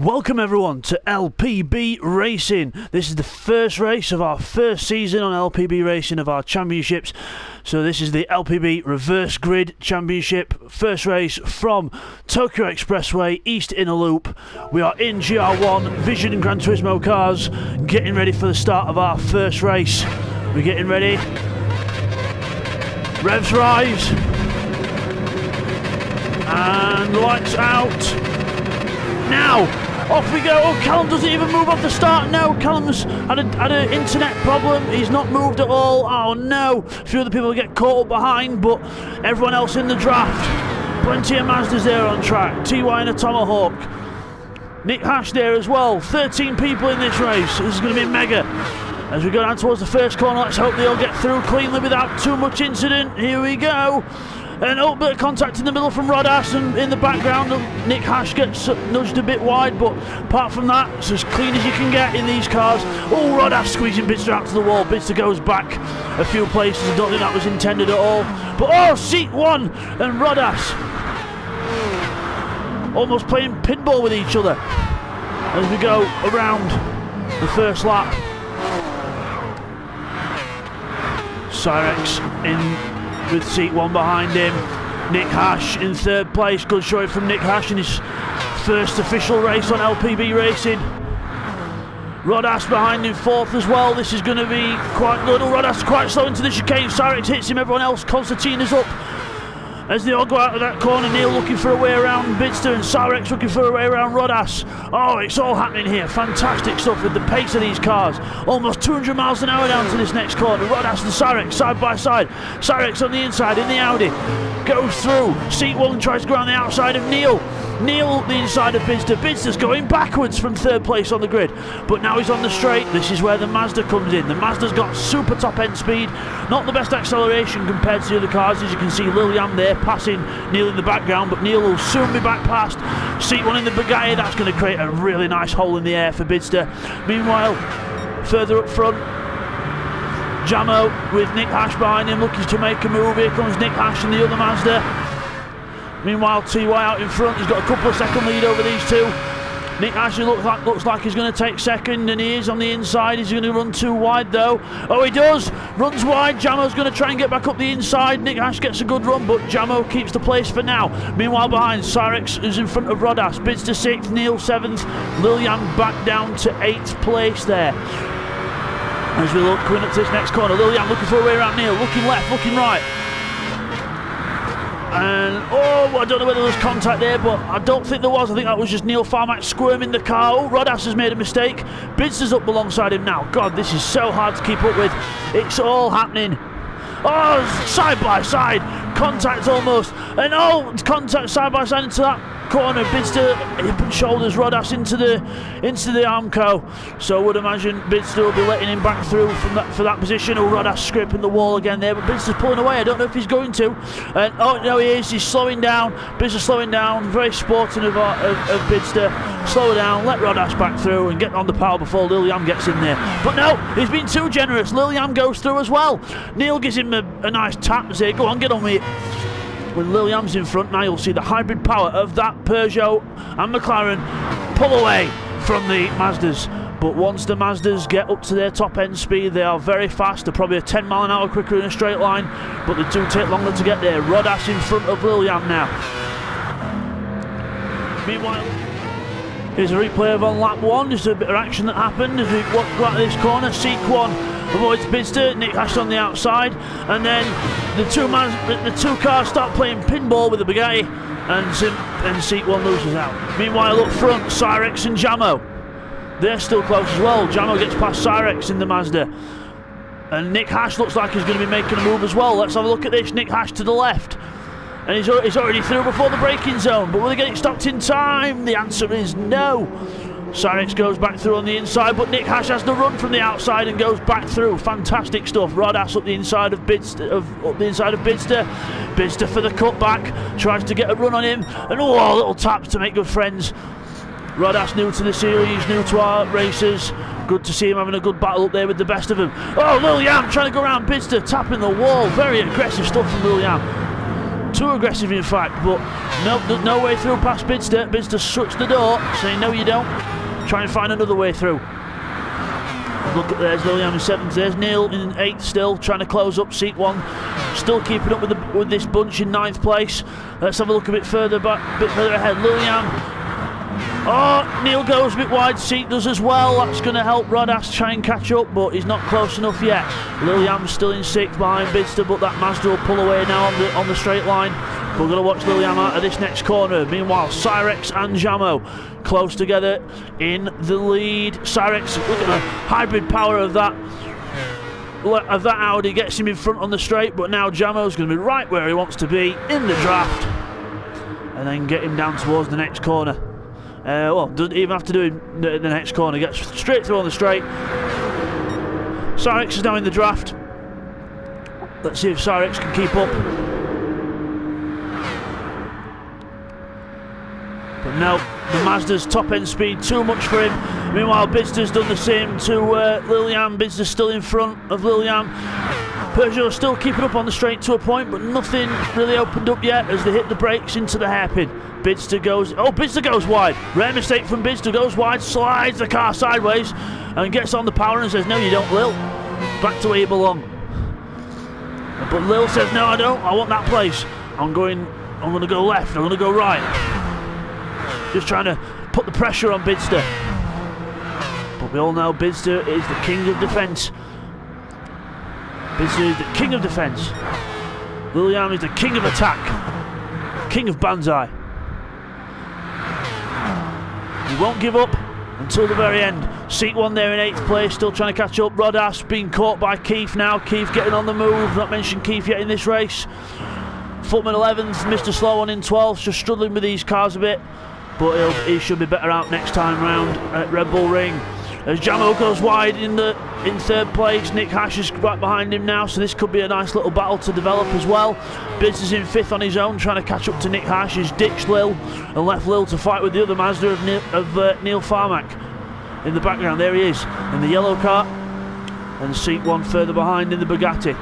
Welcome everyone to LPB Racing. This is the first race of our first season on LPB Racing of our championships. So this is the LPB Reverse Grid Championship. First race from Tokyo Expressway, East Inner Loop. We are in GR1 Vision and Gran Turismo cars, getting ready for the start of our first race. We're getting ready. Revs rise. And lights out. Now, off we go. Oh, Callum doesn't even move off the start. No, Callum's had an internet problem. He's not moved at all. Oh no. A few other people get caught up behind, but everyone else in the draft. Plenty of Mazdas there on track. TY and a Tomahawk. Nick Hash there as well. 13 people in this race. This is going to be mega. As we go down towards the first corner, let's hope they all get through cleanly without too much incident. Here we go. And a bit of contact in the middle from Rodas, and in the background Nick Hash gets nudged a bit wide, but apart from that, it's as clean as you can get in these cars. Oh, Rodas squeezing Bidzster out to the wall. Bidzster goes back a few places. I don't think that was intended at all. But oh, seat one and Rodas almost playing pinball with each other as we go around the first lap. Cyrex in with seat one behind him. Nick Hash in third place. Good showing from Nick Hash in his first official race on LPB Racing. Rodas behind him fourth as well. This is going to be quite good. Rodas quite slow into the chicane. Cyrex hits him. Everyone else, Constantine is up. As they all go out of that corner, Neil looking for a way around Bidzster and Cyrex looking for a way around Rodas. Oh, it's all happening here. Fantastic stuff with the pace of these cars. Almost 200 miles an hour down to this next corner. Rodas and Cyrex side by side. Cyrex on the inside in the Audi. Goes through. Seat one tries to go around the outside of Neil. Neil the inside of Bidzster. Bidzster's going backwards from third place on the grid. But now he's on the straight. This is where the Mazda comes in. The Mazda's got super top end speed. Not the best acceleration compared to the other cars. As you can see, Liliam there passing Neil in the background, but Neil will soon be back past. Seat one in the Bugatti. That's going to create a really nice hole in the air for Bidzster. Meanwhile, further up front, Jamo with Nick Hash behind him looking to make a move. Here comes Nick Hash and the other Mazda. Meanwhile, TY out in front. He's got a couple of second lead over these two. Nick Hash looks like he's going to take second, and he is on the inside. He's going to run too wide though. Oh, he does. Runs wide. Jamo's going to try and get back up the inside. Nick Hash gets a good run, but Jamo keeps the place for now. Meanwhile, behind, Cyrex is in front of Rodas. Bidzster 6th, Neil 7th. Lilian back down to 8th place there. As we look, coming up to this next corner, Lilian looking for a way around Neil. Looking left, looking right. And oh, I don't know whether there was contact there, but I don't think there was. I think that was just Neil Farmack squirming the car. Oh, Rodas has made a mistake. Bidzster's up alongside him now. God, this is so hard to keep up with. It's all happening. Oh, side by side. Contact almost. And oh, contact side by side into that corner. Bidzster hip and shoulders Rodas into the Armco. So I would imagine Bidzster will be letting him back through for that position. Oh, Rodas scraping the wall again there, but Bidzster's pulling away. I don't know if he's going to. And oh no, he is. He's slowing down. Bidzster slowing down. Very sporting of Bidzster. Slow down. Let Rodas back through and get on the power before Liliam gets in there. But no, he's been too generous. Liliam goes through as well. Neil gives him a nice tap and say, "Go on, get on with it." When Liliam's in front, now you'll see the hybrid power of that Peugeot and McLaren pull away from the Mazdas. But once the Mazdas get up to their top end speed, they are very fast. They're probably a 10 mile an hour quicker in a straight line, but they do take longer to get there. Rodas in front of Liliam now. Meanwhile, here's a replay of on lap 1. There's a bit of action that happened as we walk out of this corner. Seat 1 avoids Bidzster, Nick Hash on the outside, and then the two cars start playing pinball with the Bugatti, and seat 1 loses out. Meanwhile, up front, Cyrex and Jamo, they're still close as well. Jamo gets past Cyrex in the Mazda, and Nick Hash looks like he's going to be making a move as well. Let's have a look at this. Nick Hash to the left, and he's already through before the braking zone, but will they get it stopped in time? The answer is no. Cyrex goes back through on the inside, but Nick Hash has the run from the outside and goes back through. Fantastic stuff. Rodas up the inside of Bidzster. Bidzster for the cutback, tries to get a run on him, and oh, little taps to make good friends. Rodas new to the series, new to our racers. Good to see him having a good battle up there with the best of them. Oh, Liliam trying to go around Bidzster, tapping the wall. Very aggressive stuff from Liliam. too aggressive in fact, but no way through past Bidzster. Bidzster shuts the door, saying no you don't. Try and find another way through. Look, there's Liliam in 7th, there's Neil in 8th still, trying to close up seat 1. Still keeping up with this bunch in 9th place. Let's have a look a bit further ahead. Liliam. Oh, Neil goes a bit wide, seat does as well. That's going to help Rodas try and catch up, but he's not close enough yet. Liliam's still in 6th behind Bidzster, but that Mazda will pull away now on the straight line. We're going to watch Liliam out of this next corner. Meanwhile, Cyrex and Jamo close together in the lead. Cyrex, look at the hybrid power of that Audi, gets him in front on the straight, but now Jamo's going to be right where he wants to be in the draft, and then get him down towards the next corner. Well, doesn't even have to do the next corner, gets straight through on the straight. Cyrex is now in the draft. Let's see if Cyrex can keep up. But no, the Mazda's top end speed too much for him. Meanwhile, Bidzster's done the same to Liliam. Bidzster's still in front of Liliam. Peugeot still keeping up on the straight to a point, but nothing really opened up yet as they hit the brakes into the hairpin. Bidzster goes wide. Rare mistake from Bidzster, goes wide, slides the car sideways and gets on the power and says, no you don't, Lil. Back to where you belong. But Lil says, no I don't, I want that place. I'm going to go left, I'm going to go right. Just trying to put the pressure on Bidzster. But we all know Bidzster is the king of defence. Bidzster is the king of defence. Liliam is the king of attack. King of Banzai. He won't give up until the very end. Seat 1 there in 8th place, still trying to catch up. Rodas being caught by Keith now. Keith getting on the move. Not mentioned Keith yet in this race. Footman 11th, Mr. Slow One in 12th. Just struggling with these cars a bit, but he should be better out next time round at Red Bull Ring. As Jamo goes wide in 3rd place, Nick Hash is right behind him now, so this could be a nice little battle to develop as well. Bidzster's in 5th on his own, trying to catch up to Nick Hash. He's ditched Lil and left Lil to fight with the other Mazda of Neil Farmack in the background. There he is in the yellow car, and seat 1 further behind in the Bugatti.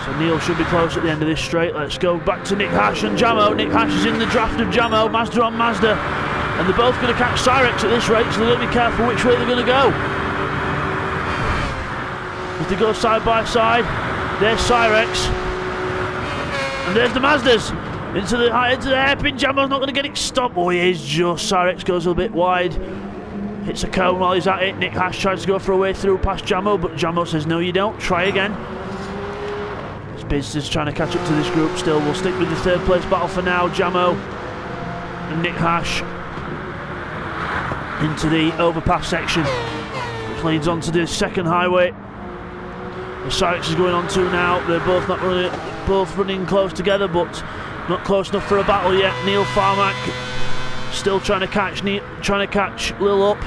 So Neil should be close at the end of this straight. Let's go back to Nick Hash and Jamo. Nick Hash is in the draft of Jamo, Mazda on Mazda. And they're both going to catch Cyrex at this rate, so they're going to be careful which way they're going to go. As they go side by side, there's Cyrex. And there's the Mazdas. Into the hairpin, Jamo's not going to get it stopped. Oh, he is just. Cyrex goes a little bit wide. Hits a cone while he's at it. Nick Hash tries to go for a way through past Jamo, but Jamo says, no you don't, try again. Bidzster's trying to catch up to this group still. We'll stick with the 3rd place battle for now. Jamo and Nick Hash into the overpass section, which leads on to the 2nd highway. The Cyrex is going on to now. They're both running close together, but not close enough for a battle yet. Neil Farmack still trying to catch Lil up.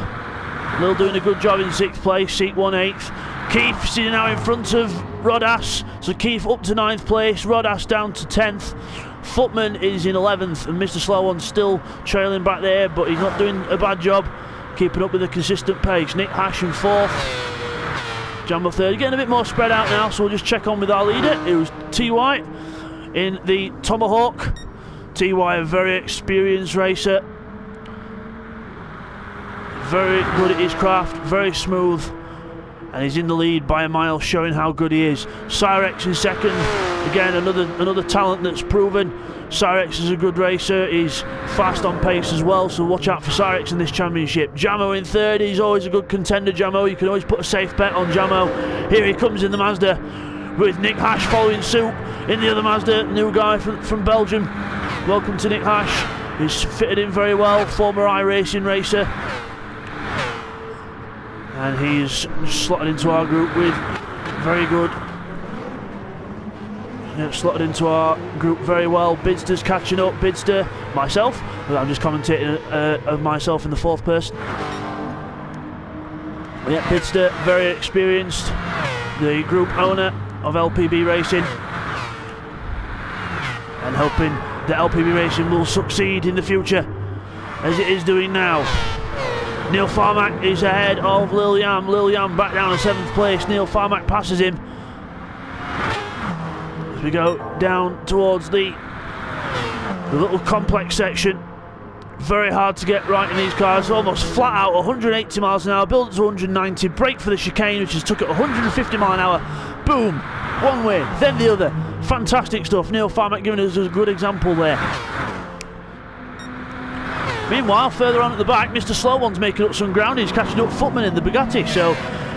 Lil doing a good job in 6th place, seat 1 8th. Keith sitting now in front of Rodas, so Keith up to 9th place, Rodas down to 10th. Footman is in 11th, and Mr. Slow One still trailing back there, but he's not doing a bad job keeping up with a consistent pace. Nick Hash in 4th, Jamo 3rd. Getting a bit more spread out now, so we'll just check on with our leader. It was T.Y. in the Tomahawk. T.Y. a very experienced racer, very good at his craft, very smooth, and he's in the lead by a mile, showing how good he is. Cyrex in 2nd, again another talent that's proven. Cyrex is a good racer, he's fast on pace as well, so watch out for Cyrex in this championship. Jamo in 3rd, he's always a good contender, Jamo. You can always put a safe bet on Jamo. Here he comes in the Mazda, with Nick Hash following suit in the other Mazda, new guy from Belgium. Welcome to Nick Hash, he's fitted in very well, former iRacing racer. And he's slotted into our group with very good. Slotted into our group very well. Bidzster's catching up. Bidzster, myself. I'm just commentating of myself in the 4th person. Yeah, Bidzster, very experienced. The group owner of LPB Racing. And hoping that LPB Racing will succeed in the future, as it is doing now. Neil Farmack is ahead of Liliam. Liliam back down to 7th place. Neil Farmack passes him. As we go down towards the The little complex section, very hard to get right in these cars, almost flat out, 180 miles an hour, build up to 190, brake for the chicane, which has took at 150 mile an hour, boom, one way, then the other. Fantastic stuff. Neil Farmack giving us a good example there. Meanwhile, further on at the back, Mr. Slow One's making up some ground. He's catching up Footman in the Bugatti, so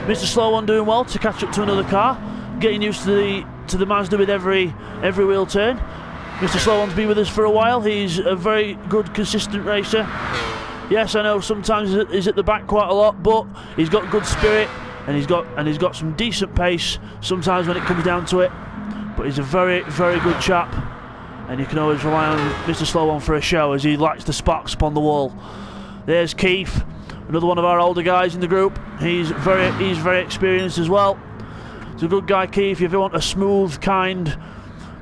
Mr. Slow One doing well to catch up to another car, getting used to the Mazda with every wheel turn. Mr. Slow One's been with us for a while. He's a very good, consistent racer. Yes, I know sometimes he's at the back quite a lot, but he's got good spirit and he's got some decent pace sometimes when it comes down to it. But he's a very, very good chap, and you can always rely on Mr. Slow One for a show as he lights the sparks upon the wall. There's Keith, another one of our older guys in the group. He's very experienced as well. He's a good guy, Keith. If you want a smooth, kind,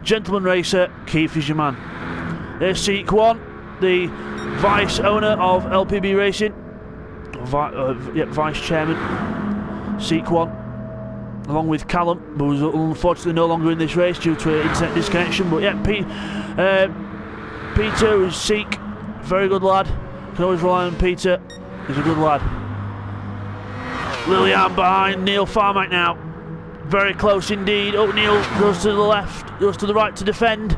gentleman racer, Keith is your man. There's Seek One, the vice owner of LPB Racing, vice chairman. Seek One, along with Callum, who's unfortunately no longer in this race due to an internet disconnection. But yeah, Peter is Seek, very good lad. Can always rely on Peter. He's a good lad. Lillian behind Neil Farmack now. Very close indeed. Oh, Neil goes to the left, goes to the right to defend.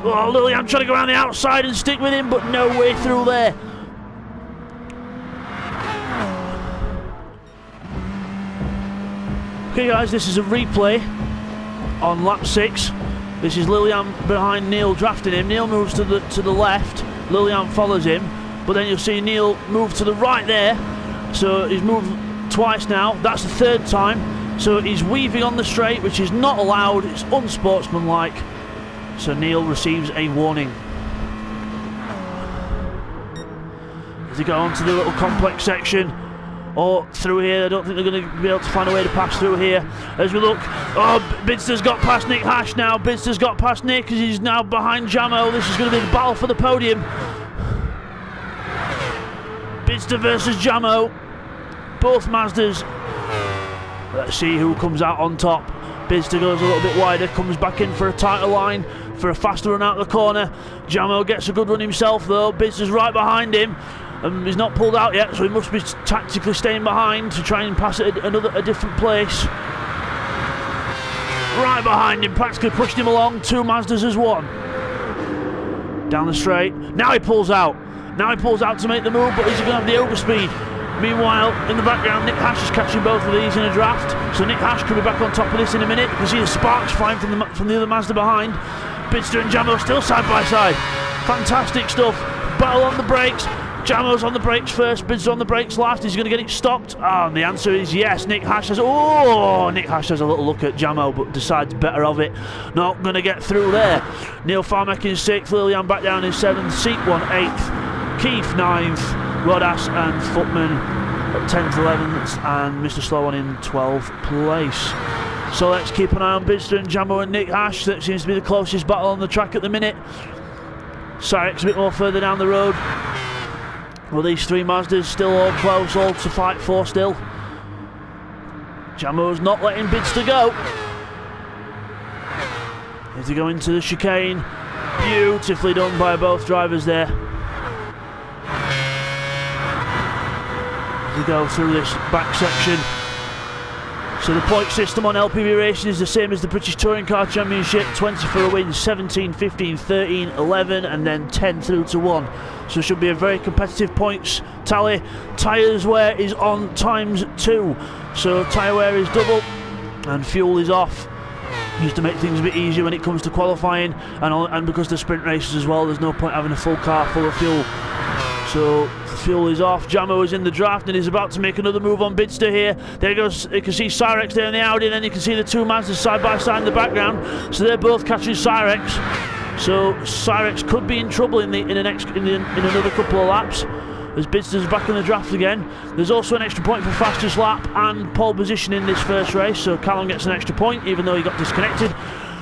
Oh, Lillian trying to go around the outside and stick with him, but no way through there. Okay guys, this is a replay on lap 6. This is Lillian behind Neil drafting him. Neil moves to the left, Lillian follows him, but then you'll see Neil move to the right there. So he's moved twice now, that's the third time. So he's weaving on the straight, which is not allowed, it's unsportsmanlike. So Neil receives a warning. As they go on to the little complex section, or through here, I don't think they're going to be able to find a way to pass through here. As we look, oh, Bidzster's got past Nick Hash now. Bidzster's got past Nick because he's now behind Jamo. This is going to be the battle for the podium. Bidzster versus Jamo. Both Mazdas. Let's see who comes out on top. Bidzster goes a little bit wider, comes back in for a tighter line, for a faster run out the corner. Jamo gets a good run himself though. Bidzster's right behind him. He's not pulled out yet, so he must be tactically staying behind to try and pass it a different place. Right behind him, practically pushed him along. 2 Mazdas as 1. Down the straight. Now he pulls out. Now he pulls out to make the move, but he's going to have the overspeed. Meanwhile, in the background, Nick Hash is catching both of these in a draft. So Nick Hash could be back on top of this in a minute. You can see the sparks flying from the other Mazda behind. Bidzster and Jamo still side by side. Fantastic stuff. Battle on the brakes. Jamo's on the brakes first, Bidzster on the brakes last. Is he going to get it stopped? And the answer is yes. Nick Hash has a little look at Jamo, but decides better of it. Not going to get through there. Neil Farmack in 6th, Lillian back down in 7th, Seek One 8th, Keith 9th, Rodas and Footman at 10th, 11th, and Mr. Slow One in 12th place. So let's keep an eye on Bidzster and Jamo and Nick Hash. That seems to be the closest battle on the track at the minute. Syrex a bit more further down the road. Well, these 3 Mazdas still all close, all to fight for still. Jamo's not letting Bidzster go. As they go into the chicane. Beautifully done by both drivers there. As they go through this back section. So the point system on LPB Racing is the same as the British Touring Car Championship. 20 for a win, 17, 15, 13, 11 and then 10 through to 1. So it should be a very competitive points tally. Tyres wear is on ×2. So tyre wear is double and fuel is off. Used to make things a bit easier when it comes to qualifying, and because they're sprint races as well, there's no point having a full car full of fuel. So fuel is off. Jamo is in the draft and is about to make another move on Bidzster here. There goes, you can see Syrex there in the Audi, and then you can see the 2 Mazdas side by side in the background. So they're both catching Syrex. So Syrex could be in trouble in another couple of laps, as Bidzster's back in the draft again. There's also an extra point for fastest lap and pole position in this first race, so Callum gets an extra point even though he got disconnected.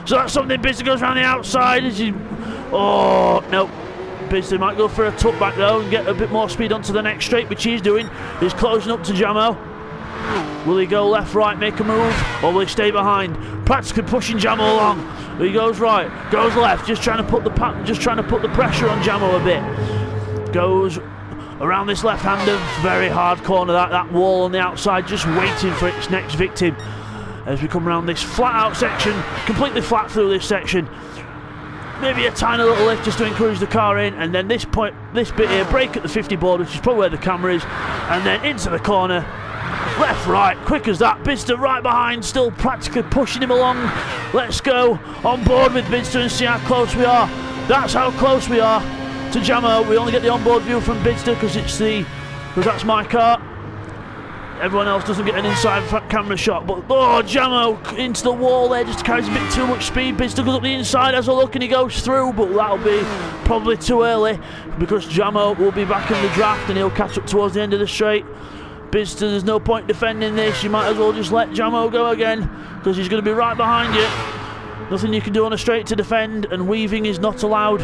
So that's something. Bidzster goes around the outside. Oh no, Bidzster might go for a tuck back though and get a bit more speed onto the next straight, which he's doing. He's closing up to Jamo. Will he go left, right, make a move, or will he stay behind? Practically pushing Jamo along. He goes right, goes left, just trying to put the pressure on Jamo a bit. Goes around this left-hander, very hard corner, that wall on the outside, just waiting for its next victim. As we come around this flat-out section, completely flat through this section. Maybe a tiny little lift just to encourage the car in, and then this bit here, brake at the 50 board, which is probably where the camera is, and then into the corner, left, right, quick as that. Bidzster right behind, still practically pushing him along. Let's go on board with Bidzster and see how close we are. That's how close we are to Jamo. We only get the onboard view from Bidzster because that's my car. Everyone else doesn't get an inside camera shot, but Jamo into the wall there, just carries a bit too much speed. Bidzster goes up the inside, has a look, and he goes through, but that'll be probably too early because Jamo will be back in the draft and he'll catch up towards the end of the straight. Bidzster, there's no point defending this. You might as well just let Jamo go again because he's going to be right behind you. Nothing you can do on a straight to defend, and weaving is not allowed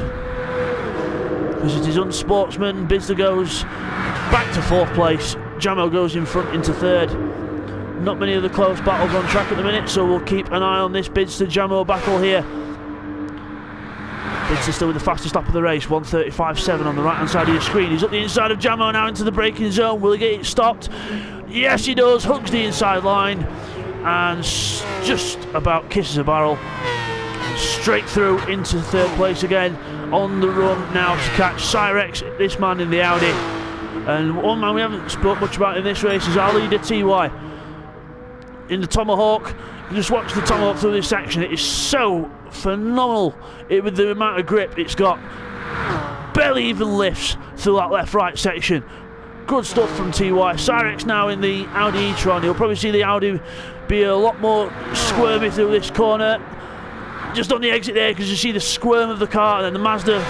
because it is unsportsman. Bidzster goes back to 4th place. Jamo goes in front into 3rd. Not many of the close battles on track at the minute, so we'll keep an eye on this Bidzster-Jamo battle here. Bidzster still with the fastest lap of the race, 1:35.7 on the right hand side of your screen. He's up the inside of Jamo now into the braking zone. Will he get it stopped? Yes, he does. Hooks the inside line and just about kisses a barrel. Straight through into 3rd place again. On the run now to catch Cyrex, this man in the Audi. And one man we haven't spoke much about in this race is our leader, TY. In the Tomahawk, just watch the Tomahawk through this section. It is so phenomenal with the amount of grip it's got. Barely even lifts through that left-right section. Good stuff from TY. Cyrex now in the Audi e-tron. You'll probably see the Audi be a lot more squirmy through this corner. Just on the exit there, because you see the squirm of the car, and then the Mazda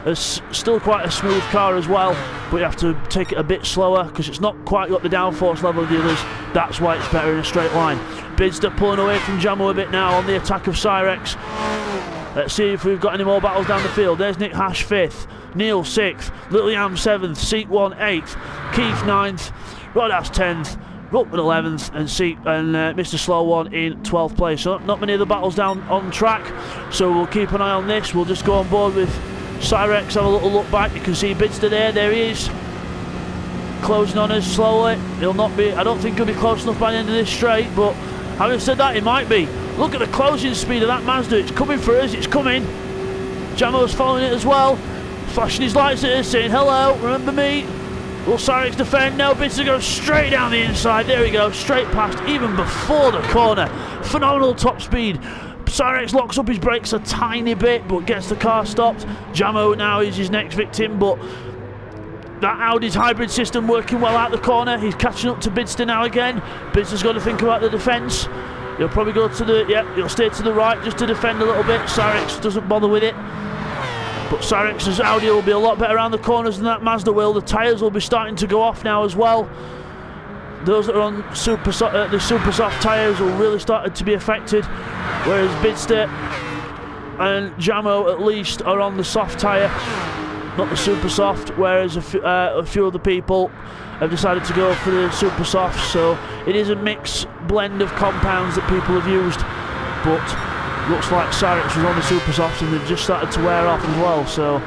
is still quite a smooth car as well, but you have to take it a bit slower because it's not quite got the downforce level of the others. That's why it's better in a straight line. Bidzster pulling away from Jamo a bit now on the attack of Cyrex. Let's see if we've got any more battles down the field. There's Nick Hash 5th, Neil 6th, Little Yam 7th, Seek 1 8th, Keith 9th, Rodas 10th, Rutman 11th, and Mr. Slow 1 in 12th place. So not many of the battles down on track, so we'll keep an eye on this. We'll just go on board with Cyrex, have a little look back. You can see Bidzster there he is, closing on us slowly. He'll not be, I don't think he'll be close enough by the end of this straight, but having said that, he might be. Look at the closing speed of that Mazda. It's coming for us, it's coming. Jamo's following it as well, flashing his lights at us, saying hello, remember me. Will Cyrex defend? No, Bidzster goes straight down the inside. There we go, straight past, even before the corner. Phenomenal top speed. Cyrex locks up his brakes a tiny bit, but gets the car stopped. Jamo now is his next victim, but that Audi's hybrid system working well out the corner. He's catching up to Bidzster now again. Bidzster's got to think about the defence. He'll probably go to the, he'll stay to the right just to defend a little bit. Cyrex doesn't bother with it. But Cyrex's Audi will be a lot better around the corners than that Mazda will. The tyres will be starting to go off now as well. Those that are on the super soft tyres will really start to be affected, whereas Bidzster and Jamo at least are on the soft tyre, not the super soft, whereas a few other people have decided to go for the super soft. So it is a mixed blend of compounds that people have used, but looks like Cyrex was on the super softs and they've just started to wear off as well. So,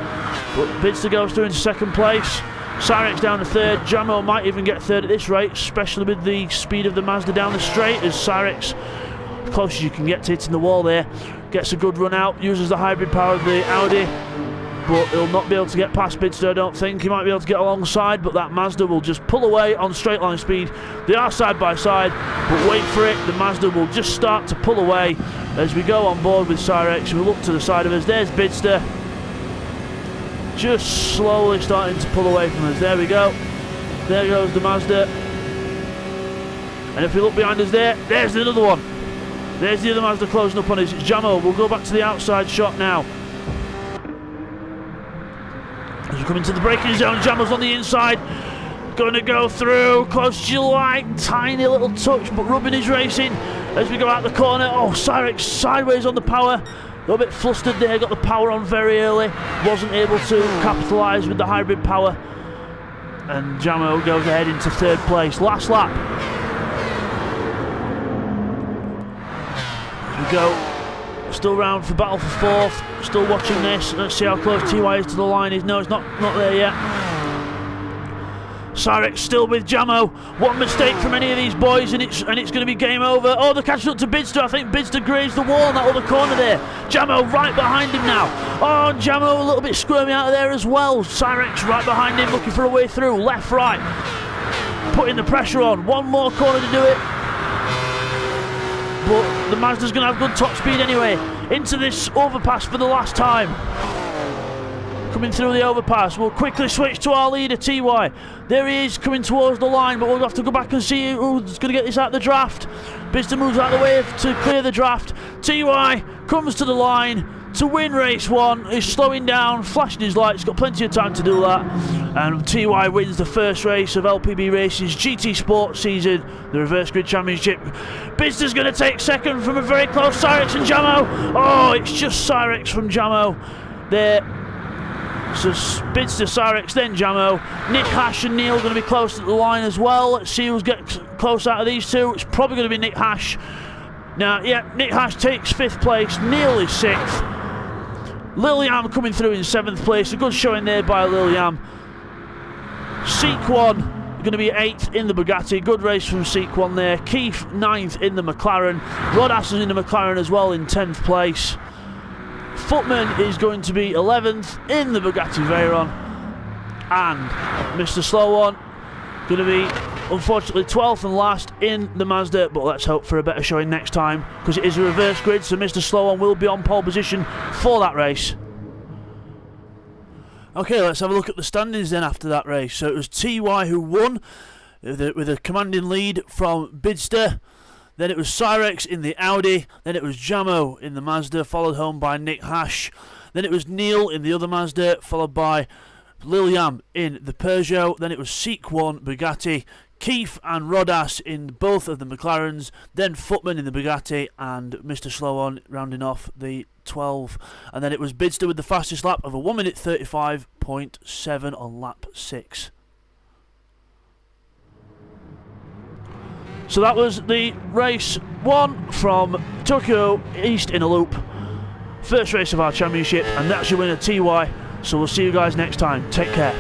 but Bidzster goes through into 2nd place. Cyrex down to 3rd. Jamo might even get 3rd at this rate, especially with the speed of the Mazda down the straight, as Cyrex, as close as you can get to hitting the wall there, gets a good run out, uses the hybrid power of the Audi, but he'll not be able to get past Bidzster, I don't think. He might be able to get alongside, but that Mazda will just pull away on straight line speed. They are side by side, but wait for it, the Mazda will just start to pull away as we go on board with Cyrex. We look to the side of us, there's Bidzster, just slowly starting to pull away from us. There we go, there goes the Mazda, and if we look behind us there's another one. There's the other Mazda closing up on us. It's Jamo. We'll go back to the outside shot now. As we come into the braking zone, Jamo's on the inside, going to go through, close to your line, tiny little touch, but rubbing his racing as we go out the corner. Oh, Cyrex sideways on the power, a little bit flustered there, got the power on very early, wasn't able to capitalise with the hybrid power, and Jamo goes ahead into 3rd place. Last lap. As we go Still round for battle for fourth. Still watching this. Let's see how close TY is to the line. No, it's not there yet. Cyrex still with Jamo. One mistake from any of these boys and it's going to be game over. Oh, they're catching up to Bidzster. I think Bidzster grazed the wall in that other corner there. Jamo right behind him now. Oh, Jamo a little bit squirmy out of there as well. Cyrex right behind him looking for a way through. Left, right. Putting the pressure on. One more corner to do it. But the Mazda's going to have good top speed anyway. Into this overpass for the last time. Coming through the overpass. We'll quickly switch to our leader, TY. There he is, coming towards the line, but we'll have to go back and see who's going to get this out of the draft. Bidzster moves out of the way to clear the draft. TY comes to the line to win race 1. He's slowing down, flashing his lights, got plenty of time to do that. And TY wins the first race of LPB Racing's GT Sports season, the Reverse Grid Championship. Bidzster's going to take second from a very close Cyrex and Jamo. Oh, it's just Cyrex from Jamo there. So Bidzster, Cyrex, then Jamo. Nick Hash and Neil going to be close to the line as well. Let's see who's getting close out of these two. It's probably going to be Nick Hash. Now, yeah, Nick Hash takes 5th place. Neil is 6th. Liliam coming through in 7th place. A good showing there by Liliam. Seek1 going to be 8th in the Bugatti. Good race from Seek1 there. Keith 9th in the McLaren. Rodas is in the McLaren as well in 10th place. Footman is going to be 11th in the Bugatti Veyron. And Mr. Slow One going to be, unfortunately, 12th and last in the Mazda. But let's hope for a better showing next time, because it is a reverse grid, so Mr. Slow One will be on pole position for that race. Okay, let's have a look at the standings then after that race. So it was TY who won with a commanding lead from Bidzster. Then it was Cyrex in the Audi. Then it was Jamo in the Mazda, followed home by Nick Hash. Then it was Neil in the other Mazda, followed by Liliam in the Peugeot. Then it was Seek1 Bugatti, Keith and Rodas in both of the McLarens. Then Footman in the Bugatti and Mr. Slow On rounding off the 12. And then it was Bidzster with the fastest lap of a 1 minute 35.7 on lap 6. So that was the race 1 from Tokyo East in a loop. First race of our championship, and that's your winner, TY. So we'll see you guys next time. Take care.